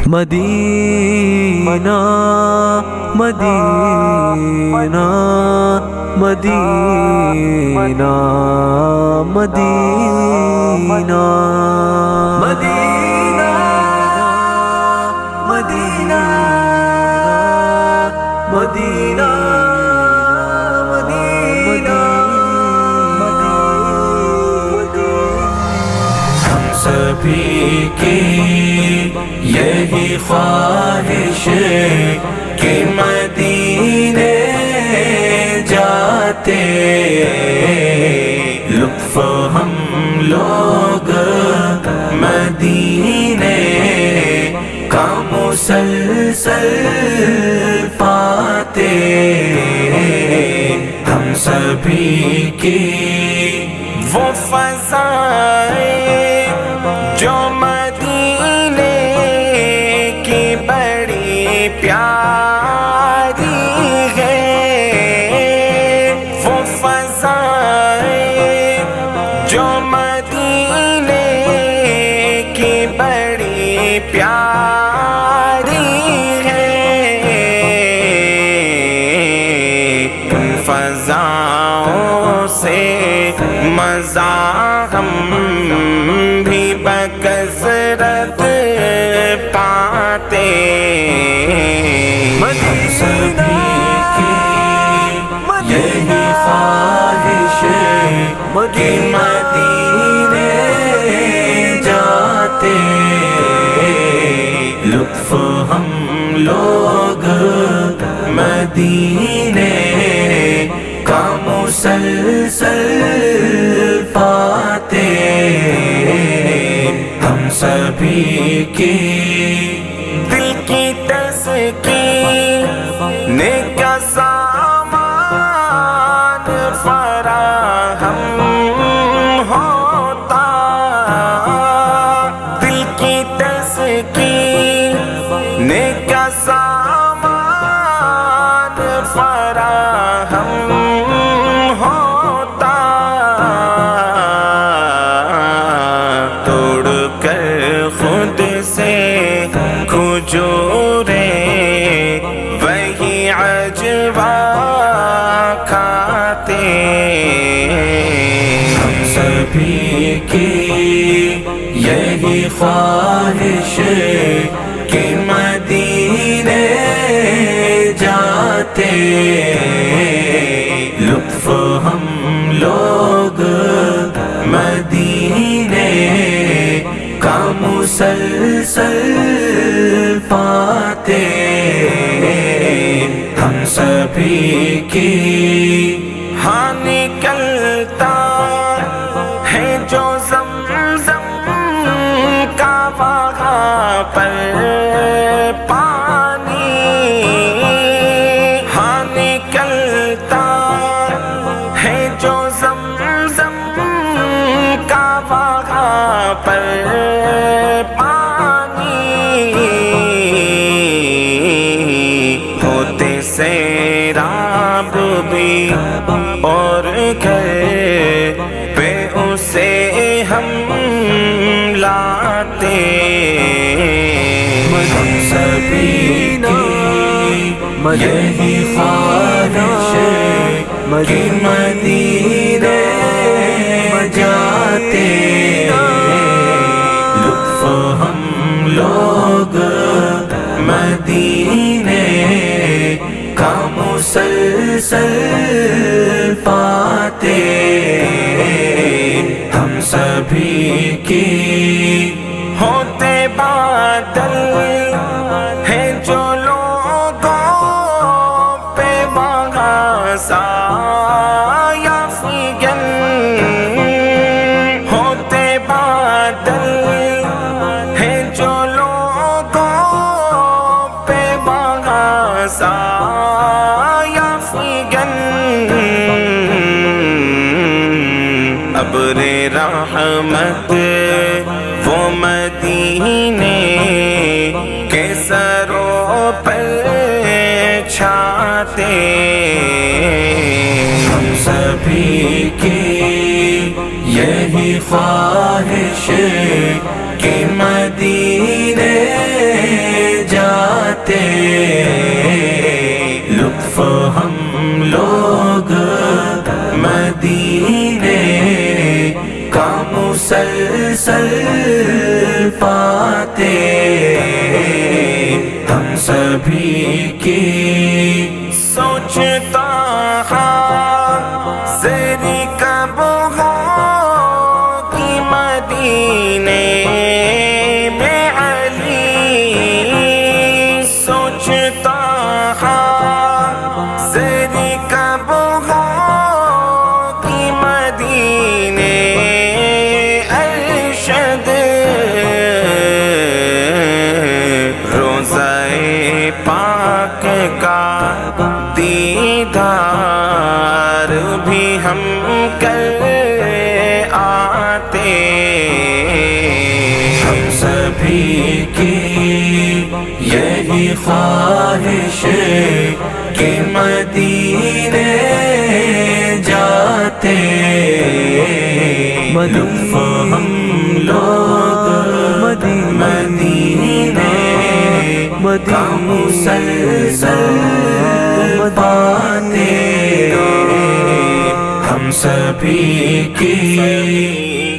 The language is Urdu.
مدینہ مدینہ مدینہ مدینہ مدینہ مدینہ مدینہ ہم سبھی کی یہی خواہش کہ مدینے جاتے لطف ہم لوگ مدینے کا مسلسل پاتے ہم سبھی کی وہ فضائیں جو مدینے کی بڑی پیاری ہے وہ فضائیں جو مدینے کی بڑی پیاری ہے ان فضاؤں سے مزہ ہم بھی بکثرت پاتے سبھی کی یہی خواہش کہ مدینے جاتے لطف ہم لوگ مدینے کا مسلسل پاتے ہم سبھی کی دل کی تسکین کا سامان فراہم ہوتا دل کی تسکین کا سامان فراہم ہوتا توڑ کر خود سے کھجوریں وہی عجوا کھاتے ہم سبھی کی یہی خواہش کہ مدینے جاتے لطف ہم لوگ مدینے کا مسلسل پاتے ہم سبھی کی ہاں نکلتا ہے جو زمزم کا وہاں پر پانی ہاں نکلتا ہے جو زمزم کا وہاں پر سیراب بھی اور گھر پہ اسے ہم لاتے ہم سبھی کی یہی خواہش کہ مدینے جاتے لطف ہم لوگ مدینے کا مسلسل پاتے ہم سبھی کی ہوتے بادل ہیں جو لوگوں پہ وہاں سایہ فگن ہوتے بادل ہیں جو لوگوں پہ وہاں سایہ فگن ابر رحمت وہ مدینے کے سروں پر چھاتے ہم سبھی کی یہی خواہش کہ مدینے مسلسل پاتے ہم سبھی کی سوچتا حاضری کب ہوگی مدینے میں علی سوچتا حاضری کب ہوگی مدینے ارشد روزہ پاک کا دیدار بھی ہم کر آتے ہم سبھی کی یہی خواہش کہ مدینے جاتے لطف ہم لوگ مدینے کا مسلسل پاتے ہم سبھی کی